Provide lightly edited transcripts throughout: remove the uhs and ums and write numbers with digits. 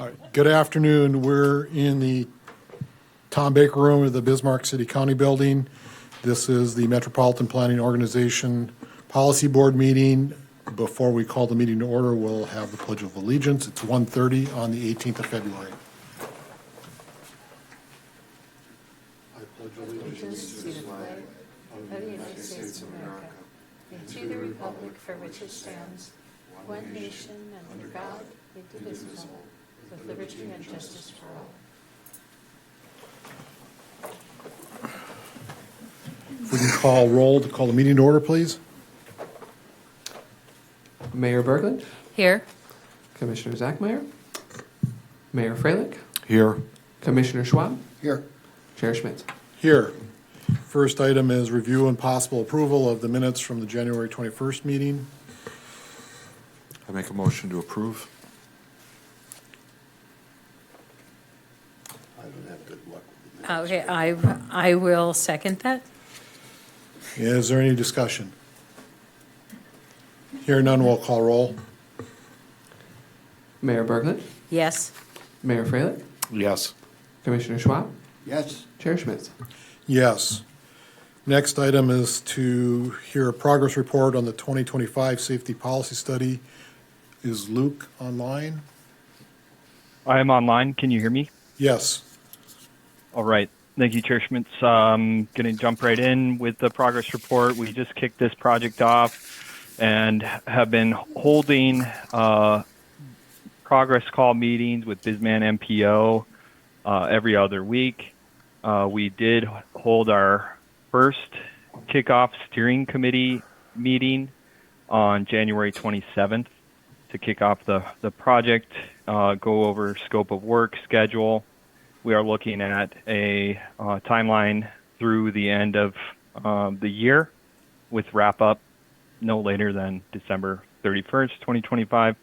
All right. Good afternoon. We're in the Tom Baker Room of the Bismarck City County Building. This is the Metropolitan Planning Organization Policy Board meeting. Before we call the meeting to order, we'll have the Pledge of Allegiance. It's 1:30 on the 18th of February. I pledge allegiance to the flag of the United States of America and to the republic for which it stands, one nation under God, indivisible, with liberty and justice for all. If we can call roll to call the meeting to order, please. Mayor Berglund. Here. Commissioner Zachmeyer. Mayor Freilich. Here. Commissioner Schwab. Here. Chair Schmidt. Here. First item is review and possible approval of the minutes from the January 21st meeting. I make a motion to approve. I don't have good luck with Okay, I will second that. Is there any discussion? Here none, we'll call roll. Mayor Berglund. Yes. Mayor Freilich. Yes. Commissioner Schwab. Yes. Chair Schmidt. Yes. Next item is to hear a progress report on the 2025 safety policy study. Is Luke online? I am online. Can you hear me? Yes. All right. Thank you, Chair Schmitz. Going to jump right in with the progress report. We just kicked this project off and have been holding progress call meetings with Bismarck-Mandan MPO every other week. We did hold our first kickoff steering committee meeting on January 27th to kick off the project, go over scope of work, schedule. We are looking at a timeline through the end of the year with wrap up no later than December 31st, 2025.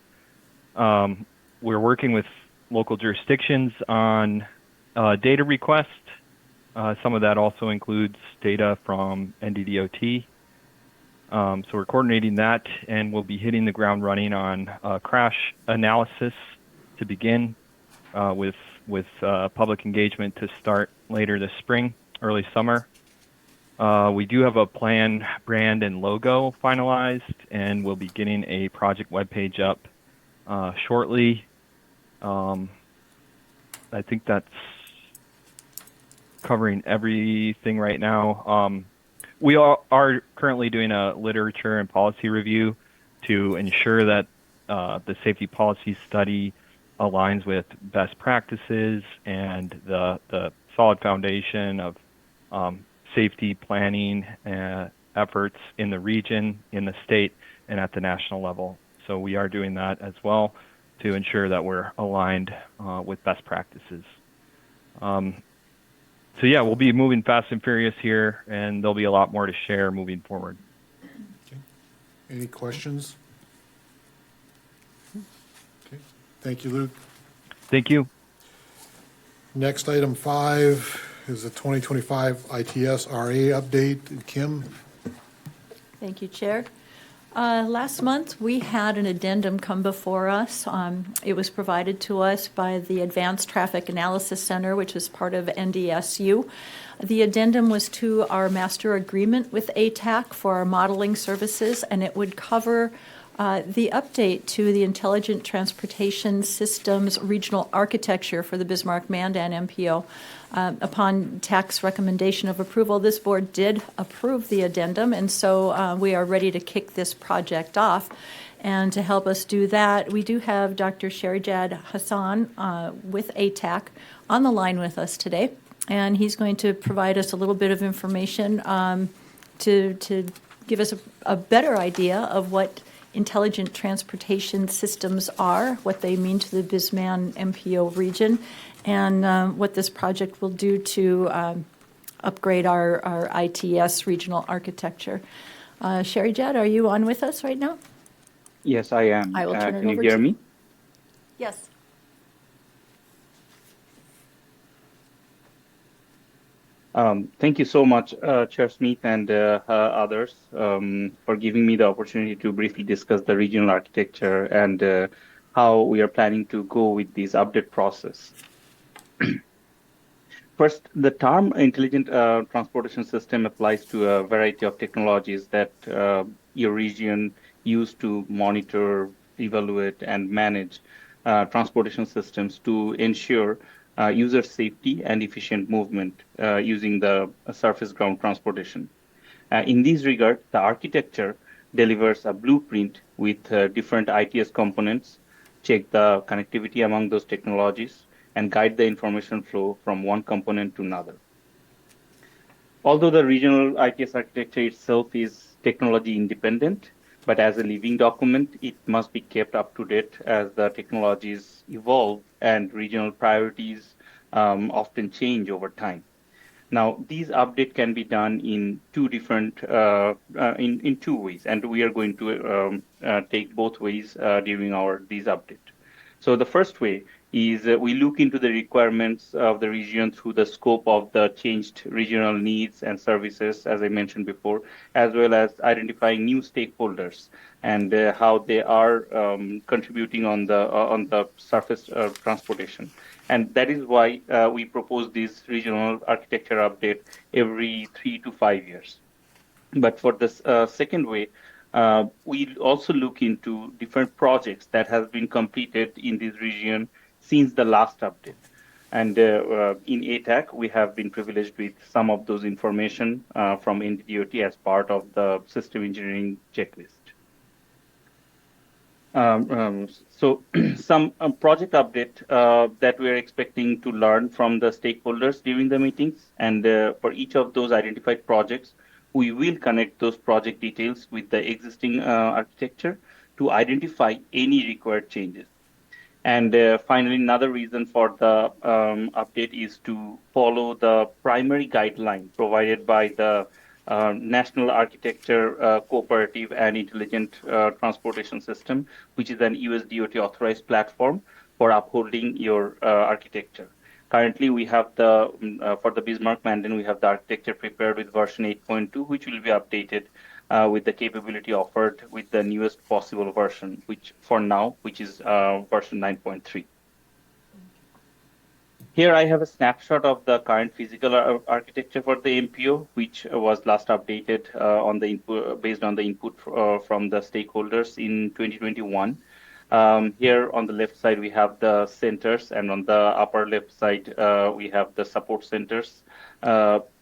We're working with local jurisdictions on data requests. Some of that also includes data from NDDOT. So we're coordinating that, and we'll be hitting the ground running on crash analysis to begin with public engagement to start later this spring, early summer. We do have a plan, brand, and logo finalized, and we'll be getting a project webpage up shortly. I think that's covering everything right now. We are currently doing a literature and policy review to ensure that the safety policy study aligns with best practices and the solid foundation of safety planning efforts in the region, in the state, and at the national level. So we are doing that as well to ensure that we're aligned with best practices. So yeah, we'll be moving fast and furious here, and there'll be a lot more to share moving forward. Okay. Any questions? Okay. Thank you, Luke. Thank you. Next, item 5 is the 2025 ITS RA update. Kim? Thank you, Chair. Last month, we had an addendum come before us. It was provided to us by the Advanced Traffic Analysis Center, which is part of NDSU. The addendum was to our master agreement with ATAC for our modeling services, and it would cover the update to the Intelligent Transportation Systems regional architecture for the Bismarck-Mandan MPO. Upon TAC's recommendation of approval, this board did approve the addendum, and so we are ready to kick this project off. And to help us do that, we do have Dr. Sherijad Hassan with ATAC on the line with us today, and he's going to provide us a little bit of information to give us a better idea of what intelligent transportation systems are, what they mean to the Bismarck MPO region, and what this project will do to upgrade our ITS regional architecture. Sherijad, are you on with us right now? Yes, I am. I will turn it can over you hear to me? Yes. Thank you so much, Chair Smith and others, for giving me the opportunity to briefly discuss the regional architecture and how we are planning to go with this update process. First, the term intelligent transportation system applies to a variety of technologies that your region used to monitor, evaluate, and manage transportation systems to ensure user safety and efficient movement using the surface ground transportation. In this regard, the architecture delivers a blueprint with different ITS components, check the connectivity among those technologies, and guide the information flow from one component to another. Although the regional ITS architecture itself is technology independent, but as a living document, it must be kept up to date as the technologies evolve and regional priorities often change over time. Now, these updates can be done in in two ways, and we are going to take both ways during these updates. So the first way is we look into the requirements of the region through the scope of the changed regional needs and services, as I mentioned before, as well as identifying new stakeholders and how they are contributing on the surface transportation. And that is why we propose this regional architecture update every 3 to 5 years. But for this second way, we also look into different projects that have been completed in this region since the last update. And in ATAC, we have been privileged with some of those information from NDDOT as part of the system engineering checklist. So some project update that we're expecting to learn from the stakeholders during the meetings. And for each of those identified projects, we will connect those project details with the existing architecture to identify any required changes. And finally, another reason for the update is to follow the primary guideline provided by the National Architecture Cooperative and Intelligent Transportation System, which is an USDOT authorized platform for upholding your architecture. Currently, we have for the Bismarck-Mandan, we have the architecture prepared with version 8.2, which will be updated with the capability offered with the newest possible version, which is version 9.3. Here I have a snapshot of the current physical architecture for the MPO, which was last updated based on the input from the stakeholders in 2021. Here on the left side, we have the centers, and on the upper left side, we have the support centers,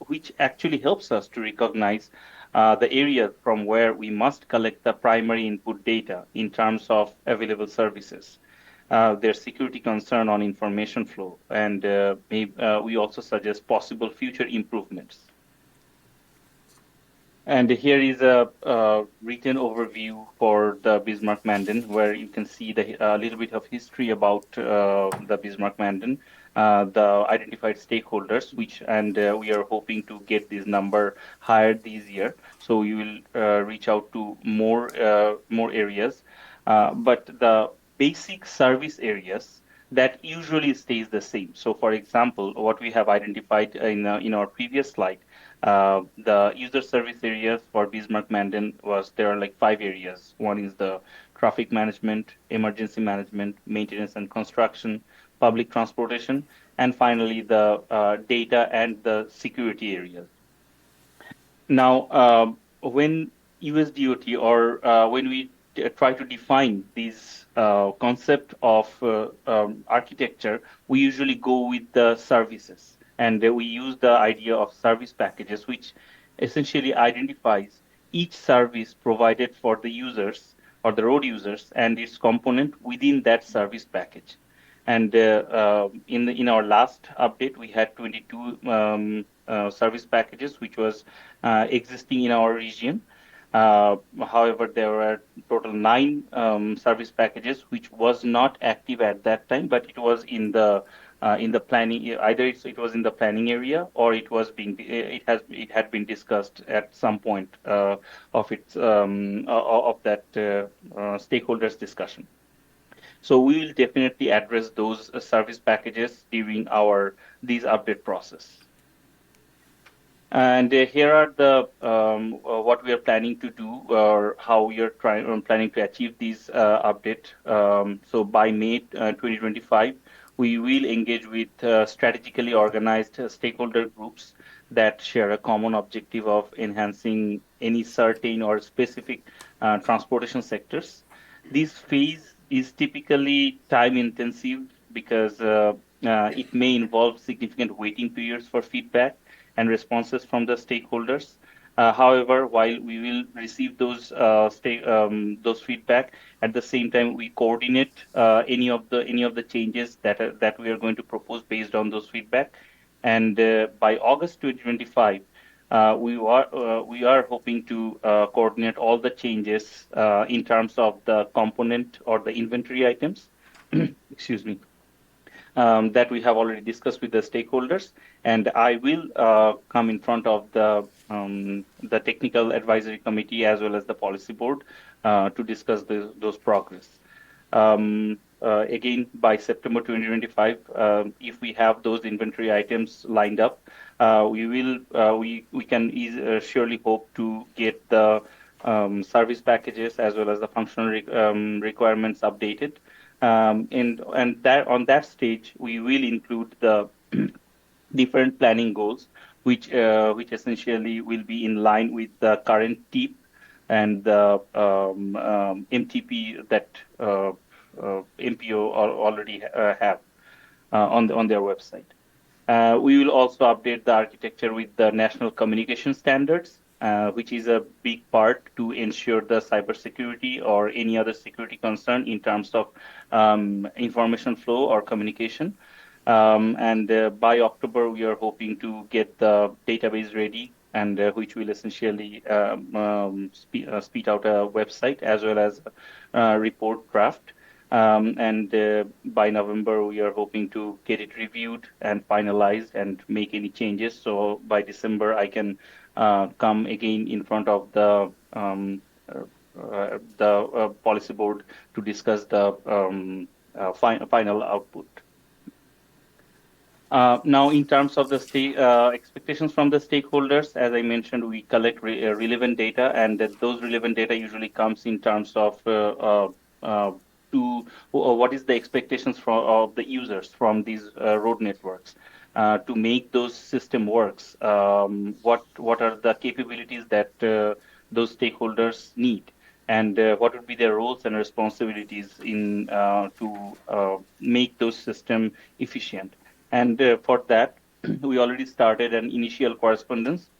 which actually helps us to recognize the areas from where we must collect the primary input data in terms of available services. Their security concern on information flow, and we also suggest possible future improvements. And here is a written overview for the Bismarck-Mandan, where you can see a little bit of history about the Bismarck-Mandan, the identified stakeholders, we are hoping to get this number higher this year. So we will reach out to more areas, but the basic service areas that usually stays the same. So, for example, what we have identified in our previous slide. The user service areas for Bismarck-Mandan there are like 5 areas. One is the traffic management, emergency management, maintenance and construction, public transportation, and finally the data and the security areas. Now, when USDOT or when we try to define these concept of architecture, we usually go with the services. And we use the idea of service packages, which essentially identifies each service provided for the users or the road users and its component within that service package. And in our last update, we had 22 service packages, which was existing in our region. However, there were total 9 service packages, which was not active at that time, but it was in the planning. Either it was in the planning area, or it had been discussed at some point of that stakeholders discussion. So we will definitely address those service packages during these update process. And here are the what we are planning to do, or how we are planning to achieve these update. So by May 2025, we will engage with strategically organized stakeholder groups that share a common objective of enhancing any certain or specific transportation sectors. This phase is typically time intensive because it may involve significant waiting periods for feedback and responses from the stakeholders. However, while we will receive those feedback, at the same time we coordinate any of the changes that we are going to propose based on those feedback. And by August 2025, we are hoping to coordinate all the changes in terms of the component or the inventory items. Excuse me, that we have already discussed with the stakeholders, and I will come in front of the technical advisory committee as well as the policy board to discuss those progress. Again, by September 2025, if we have those inventory items lined up, we can surely hope to get the service packages as well as the functional requirements updated. And that on that stage, we will include the different planning goals, which essentially will be in line with the current TEEP and the MTP that MPO already have on their website. We will also update the architecture with the national communication standards, which is a big part to ensure the cybersecurity or any other security concern in terms of information flow or communication. And by October, we are hoping to get the database ready, and which will essentially speed out a website as well as a report draft. And by November, we are hoping to get it reviewed and finalized and make any changes. So by December, I can come again in front of the policy board to discuss the final output. Now, in terms of the expectations from the stakeholders, as I mentioned, we collect relevant data, and those relevant data usually comes in terms of what is the expectations of the users from these road networks to make those system works. What are the capabilities that those stakeholders need, and what would be their roles and responsibilities in to make those system efficient. And for that, we already started an initial correspondence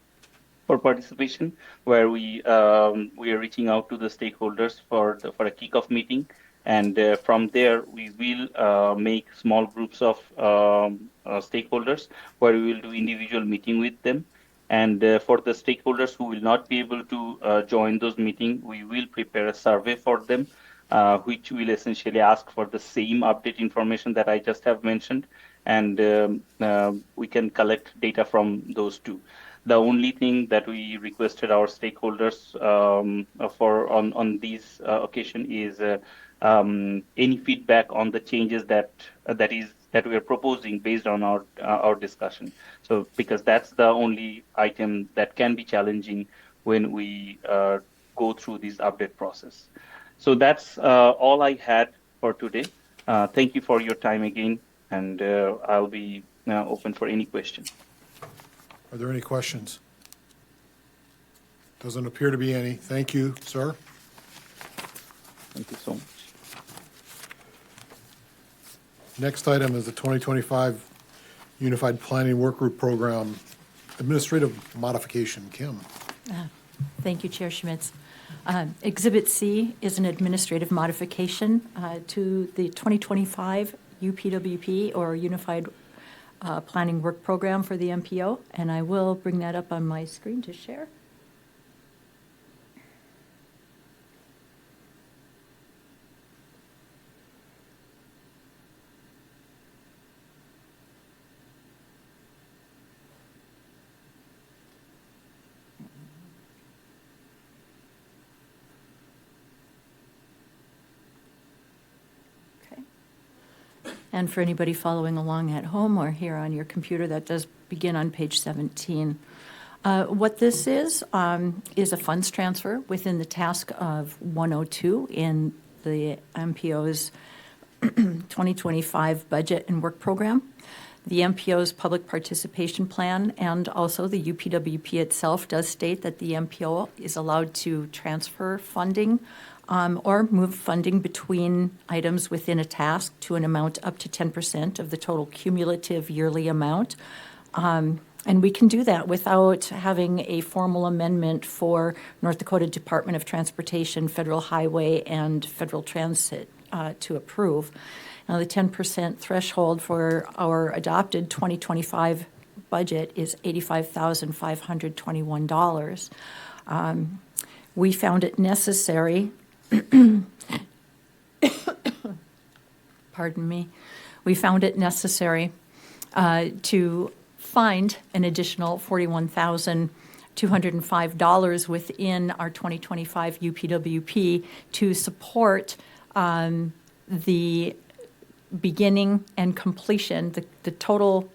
for participation, where we are reaching out to the stakeholders for a kickoff meeting, and from there we will make small groups of stakeholders where we will do individual meeting with them. And for the stakeholders who will not be able to join those meetings, we will prepare a survey for them, which will essentially ask for the same update information that I just have mentioned, and we can collect data from those two. The only thing that we requested our stakeholders for on this occasion is any feedback on the changes that we are proposing based on our discussion. So because that's the only item that can be challenging when we go through this update process. So that's all I had for today. Thank you for your time again, and I'll be now open for any questions. Are there any questions? Doesn't appear to be any. Thank you, sir. Thank you so much. Next item is the 2025 Unified Planning Workgroup Program Administrative Modification. Kim. Thank you, Chair Schmitz. Exhibit C is an administrative modification to the 2025 UPWP, or Unified Planning Work Program for the MPO, and I will bring that up on my screen to share. And for anybody following along at home or here on your computer, that does begin on page 17. What this is a funds transfer within the task of 102 in the MPO's 2025 budget and work program. The MPO's public participation plan and also the UPWP itself does state that the MPO is allowed to transfer funding or move funding between items within a task to an amount up to 10% of the total cumulative yearly amount. And we can do that without having a formal amendment for North Dakota Department of Transportation, Federal Highway, and Federal Transit to approve. Now, the 10% threshold for our adopted 2025 budget is $85,521. We found it necessary, pardon me, we found it necessary to find an additional $41,205 within our 2025 UPWP to support the beginning and completion, the total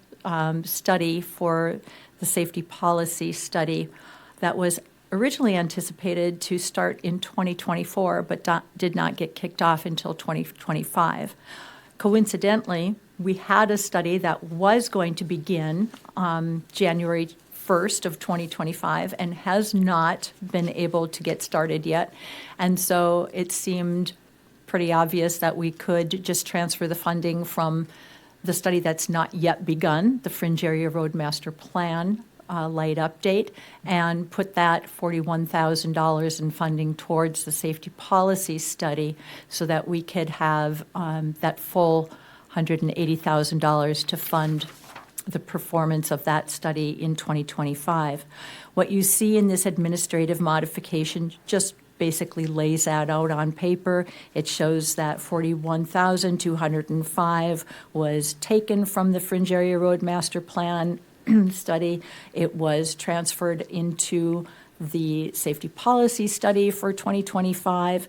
study for the safety policy study that was originally anticipated to start in 2024, but did not get kicked off until 2025. Coincidentally, we had a study that was going to begin January 1st of 2025 and has not been able to get started yet. And so it seemed pretty obvious that we could just transfer the funding from the study that's not yet begun, the Fringe Area Road Master Plan light update, and put that $41,000 in funding towards the safety policy study so that we could have that full $180,000 to fund the performance of that study in 2025. What you see in this administrative modification just basically lays that out on paper. It shows that $41,205 was taken from the Fringe Area Road Master Plan study. It was transferred into the safety policy study for 2025.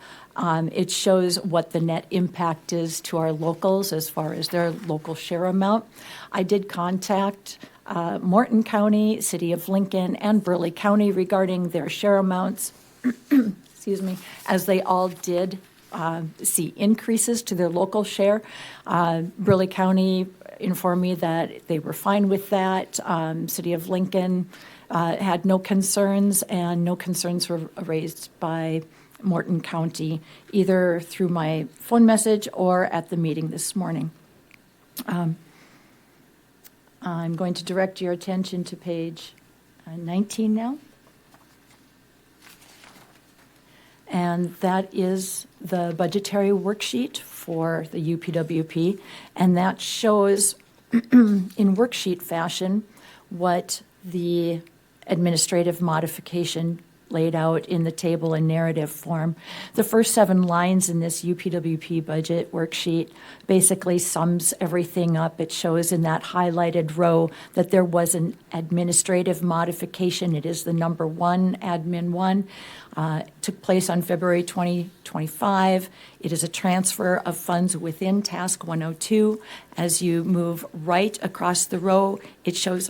It shows what the net impact is to our locals as far as their local share amount. I did contact Morton County, City of Lincoln, and Burleigh County regarding their share amounts, excuse me, as they all did see increases to their local share. Burleigh County informed me that they were fine with that. City of Lincoln had no concerns, and no concerns were raised by Morton County, either through my phone message or at the meeting this morning. I'm going to direct your attention to page 19 now. And that is the budgetary worksheet for the UPWP, and that shows in worksheet fashion what the administrative modification laid out in the table in narrative form. The first 7 lines in this UPWP budget worksheet basically sums everything up. It shows in that highlighted row that there was an administrative modification. It is the number 1, admin 1. It took place on February 2025. It is a transfer of funds within Task 102. As you move right across the row, it shows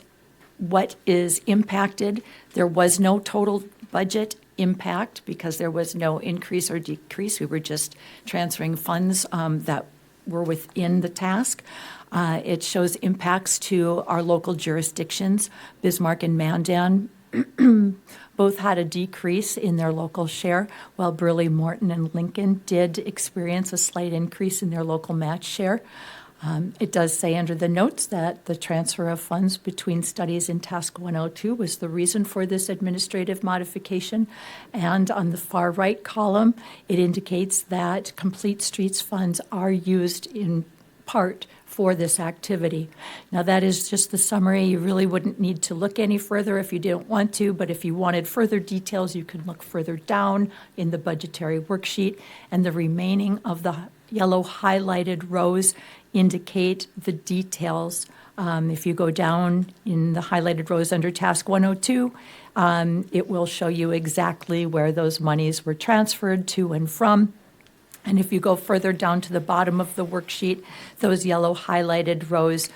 what is impacted. There was no total budget impact because there was no increase or decrease. We were just transferring funds that were within the task. It shows impacts to our local jurisdictions. Bismarck and Mandan both had a decrease in their local share, while Burleigh, Morton, and Lincoln did experience a slight increase in their local match share. It does say under the notes that the transfer of funds between studies in Task 102 was the reason for this administrative modification. And on the far right column, it indicates that Complete Streets funds are used in part for this activity. Now, that is just the summary. You really wouldn't need to look any further if you didn't want to, but if you wanted further details, you could look further down in the budgetary worksheet, and the remaining of the yellow highlighted rows indicate the details. If you go down in the highlighted rows under Task 102, it will show you exactly where those monies were transferred to and from. And if you go further down to the bottom of the worksheet, those yellow highlighted rows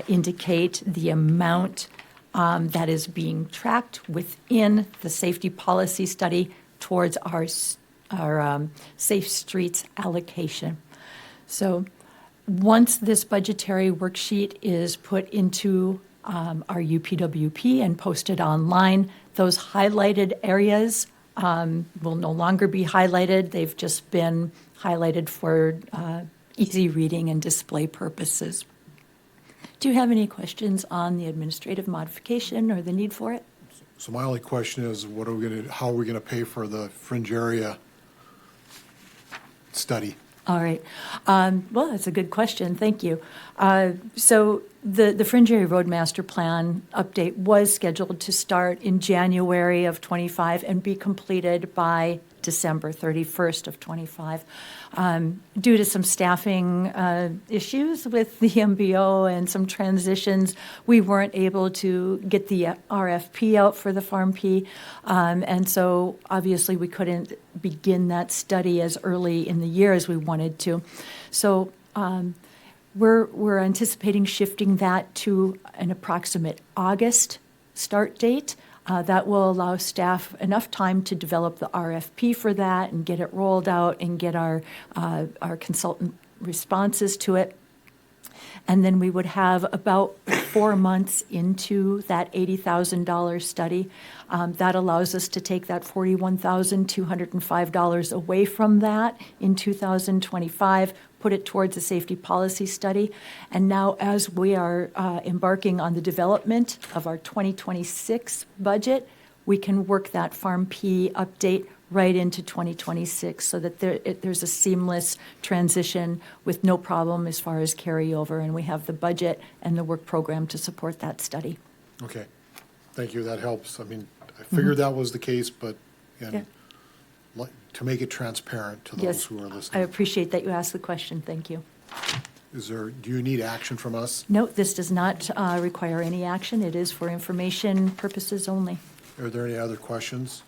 indicate the amount that is being tracked within the safety policy study towards our safe streets allocation. So once this budgetary worksheet is put into our UPWP and posted online, those highlighted areas will no longer be highlighted. They've just been highlighted for easy reading and display purposes. Do you have any questions on the administrative modification or the need for it? So my only question is, how are we gonna pay for the fringe area study? All right. Well, that's a good question. Thank you. So the Fringe Area Road Master Plan update was scheduled to start in January of '25 and be completed by December 31st of '25. Due to some staffing issues with the MPO and some transitions, we weren't able to get the RFP out for the Farm P. And so obviously we couldn't begin that study as early in the year as we wanted to. So we're anticipating shifting that to an approximate August start date. That will allow staff enough time to develop the RFP for that and get it rolled out and get our consultant responses to it. And then we would have about 4 months into that $80,000 study. That allows us to take that $41,205 away from that in 2025, put it towards a safety policy study. And now as we are embarking on the development of our 2026 budget, we can work that Farm P update right into 2026 so that there's a seamless transition with no problem as far as carryover, and we have the budget and the work program to support that study. Okay, thank you, that helps. I mean, I figured that was the case, but again, to make it transparent to those Yes, who are I listening. appreciate that you asked the question. Thank you. Do you need action from us? No, this does not require any action. It is for information purposes only. Are there any other questions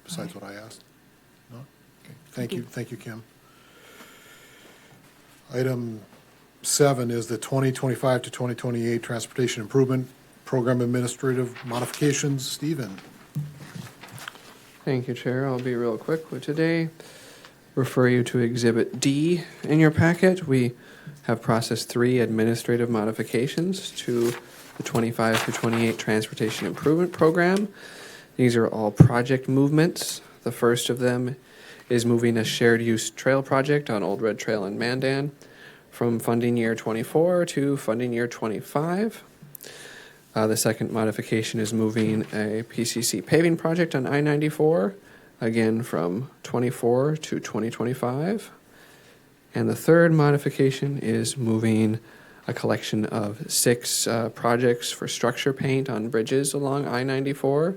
besides what I asked? No? Okay, thank you, Kim. Item 7 is the 2025 to 2028 Transportation Improvement Program Administrative Modifications. Stephen? Thank you, Chair. I'll be real quick with today. Refer you to Exhibit D in your packet. We have processed 3 administrative modifications to the 25 to 28 Transportation Improvement Program. These are all project movements. The first of them is moving a shared use trail project on Old Red Trail in Mandan from funding year 24 to funding year 25. The second modification is moving a PCC paving project on I-94, again from 24 to 2025. And the third modification is moving a collection of 6 projects for structure paint on bridges along I-94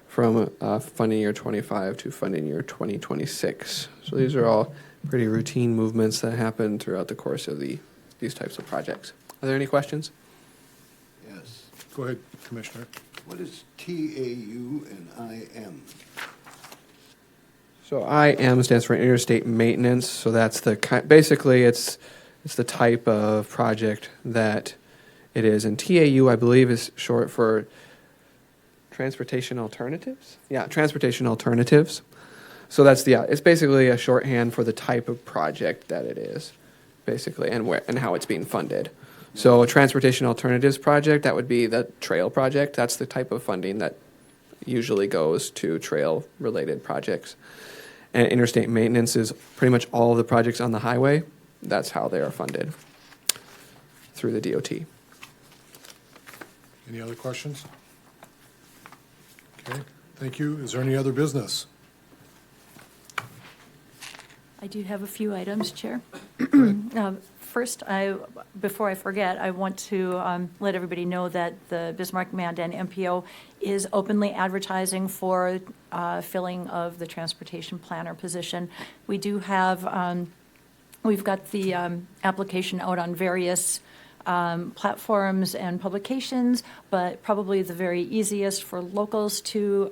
from funding year 25 to funding year 2026. So these are all pretty routine movements that happen throughout the course of these types of projects. Are there any questions? Yes. Go ahead, Commissioner. What is TAU and IM? So IM stands for interstate maintenance. So that's basically it's the type of project that it is. And TAU, I believe, is short for transportation alternatives. Yeah, transportation alternatives. So it's basically a shorthand for the type of project that it is, basically, and how it's being funded. So a transportation alternatives project, that would be the trail project. That's the type of funding that usually goes to trail-related projects. And interstate maintenance is pretty much all of the projects on the highway. That's how they are funded through the DOT. Any other questions? Okay, thank you. Is there any other business? I do have a few items, Chair. First, before I forget, I want to let everybody know that the Bismarck-Mandan MPO is openly advertising for filling of the transportation planner position. We do have, we've got the application out on various platforms and publications, but probably the very easiest for locals to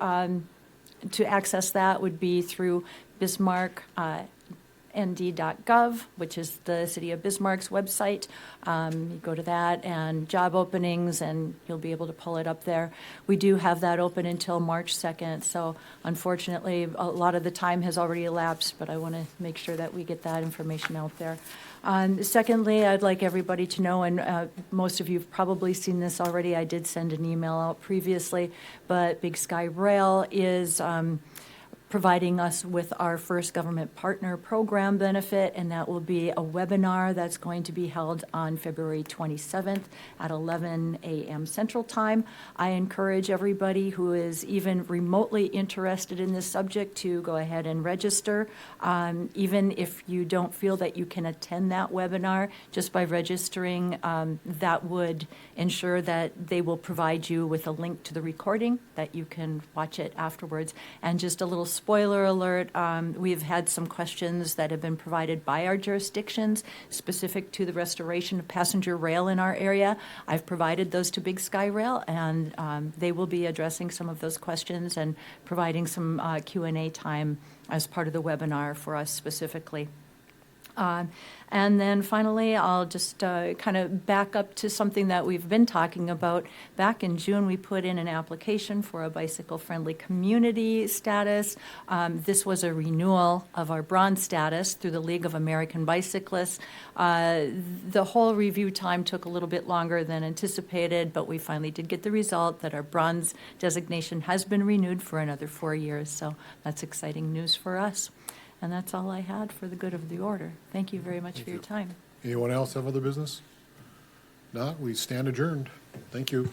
access that would be through Bismarck nd.gov, which is the City of Bismarck's website. You go to that and job openings, and you'll be able to pull it up there. We do have that open until March 2nd, so unfortunately, a lot of the time has already elapsed, but I want to make sure that we get that information out there. Secondly, I'd like everybody to know, and most of you have probably seen this already, I did send an email out previously, but Big Sky Rail is providing us with our first government partner program benefit, and that will be a webinar that's going to be held on February 27th at 11 a.m. Central Time. I encourage everybody who is even remotely interested in this subject to go ahead and register. Even if you don't feel that you can attend that webinar, just by registering, that would ensure that they will provide you with a link to the recording that you can watch it afterwards. And just a little spoiler alert, we've had some questions that have been provided by our jurisdictions specific to the restoration of passenger rail in our area. I've provided those to Big Sky Rail, and they will be addressing some of those questions and providing some Q&A time as part of the webinar for us specifically. And then finally, I'll just kind of back up to something that we've been talking about. Back in June, we put in an application for a bicycle-friendly community status. This was a renewal of our bronze status through the League of American Bicyclists. The whole review time took a little bit longer than anticipated, but we finally did get the result that our bronze designation has been renewed for another 4 years. So that's exciting news for us. And that's all I had for the good of the order. Thank you very much for your time. Anyone else have other business? Not, we stand adjourned. Thank you.